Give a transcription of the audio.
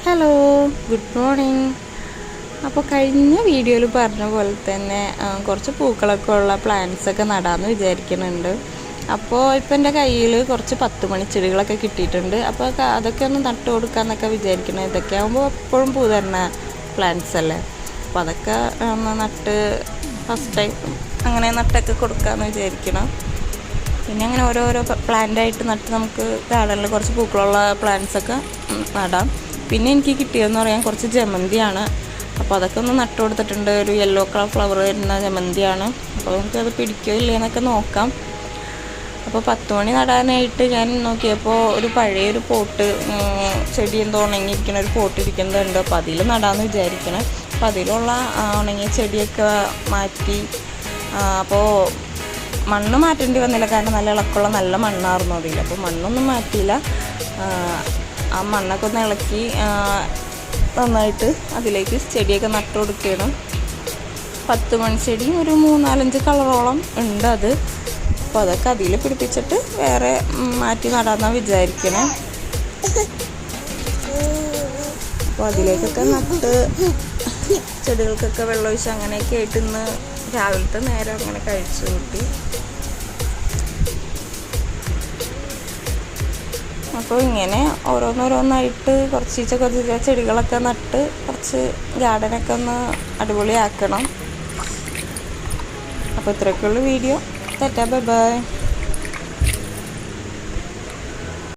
Hello, good morning. അപ്പോൾ കഴിഞ്ഞ വീഡിയോയിൽ പറഞ്ഞ പോലെ തന്നെ കുറച്ച് പൂക്കളൊക്കെ ഉള്ള പ്ലാന്റ്സൊക്കെ നടാമെന്ന് വിചാരിക്കുന്നുണ്ട്. അപ്പോൾ ഇപ്പം എൻ്റെ കയ്യിൽ കുറച്ച് 10 മണിച്ചെടികളൊക്കെ കിട്ടിയിട്ടുണ്ട്. അപ്പോൾ അതൊക്കെ ഒന്ന് നട്ട് കൊടുക്കാമെന്നൊക്കെ വിചാരിക്കണം. ഇതൊക്കെ ആകുമ്പോൾ എപ്പോഴും പൂ തരുന്ന പ്ലാന്റ്സ് അല്ലേ. അപ്പോൾ അതൊക്കെ ഒന്ന് നട്ട് ഫസ്റ്റ് ടൈം അങ്ങനെ നട്ടൊക്കെ കൊടുക്കാമെന്ന് വിചാരിക്കണം. പിന്നെ അങ്ങനെ ഓരോരോ പ്ലാന്റായിട്ട് നട്ട് നമുക്ക് ഗാർഡനിൽ കുറച്ച് പൂക്കളുള്ള പ്ലാന്റ്സൊക്കെ നടാം. പിന്നെ എനിക്ക് കിട്ടിയതെന്ന് പറയാൻ കുറച്ച് ജമന്തിയാണ്. അപ്പോൾ അതൊക്കെ ഒന്ന് നട്ട് കൊടുത്തിട്ടുണ്ട്. ഒരു യെല്ലോ കളർ ഫ്ലവർ വരുന്ന ജമന്തിയാണ്. അപ്പോൾ നമുക്കത് പിടിക്കോ ഇല്ലയെന്നൊക്കെ നോക്കാം. അപ്പോൾ 10 മണി നടാനായിട്ട് ഞാൻ നോക്കിയപ്പോൾ ഒരു പഴയൊരു പോട്ട് ചെടി എന്തോ ഉണങ്ങിയിരിക്കുന്ന ഒരു പോട്ട് ഇരിക്കുന്നുണ്ട്. അപ്പോൾ അതിൽ നടാമെന്ന് വിചാരിക്കണം. അപ്പോൾ അതിലുള്ള ഉണങ്ങിയ ചെടിയൊക്കെ മാറ്റി. അപ്പോൾ മണ്ണ് മാറ്റേണ്ടി വന്നില്ല, കാരണം നല്ല ഇളക്കമുള്ള നല്ല മണ്ണായിരുന്നു അതിൽ. അപ്പോൾ മണ്ണൊന്നും മാറ്റിയില്ല. ആ മണ്ണൊക്കെ ഒന്ന് ഇളക്കി നന്നായിട്ട് അതിലേക്ക് ചെടിയൊക്കെ നട്ട് കൊടുക്കണം. 10 മണിച്ചെടി ഒരു 3-4-5 കളറോളം ഉണ്ട് അത്. അപ്പോൾ അതൊക്കെ അതിൽ പിടിപ്പിച്ചിട്ട് വേറെ മാറ്റി നടാമെന്നാണ് വിചാരിക്കണേ. അപ്പോൾ അതിലേക്കൊക്കെ നട്ട് ചെടികൾക്കൊക്കെ വെള്ളമൊഴിച്ച് അങ്ങനെയൊക്കെ ആയിട്ട് ഇന്ന് രാവിലത്തെ നേരം അങ്ങനെ കഴിച്ചു കൂട്ടി. അപ്പോൾ ഇങ്ങനെ ഓരോന്നോരോന്നായിട്ട് കുറച്ച് ചെടികളൊക്കെ നട്ട് കുറച്ച് ഗാർഡനൊക്കെ ഒന്ന് അടിപൊളിയാക്കണം. അപ്പോൾ ഇത്രയൊക്കെയുള്ള വീഡിയോ. Tata, bye bye.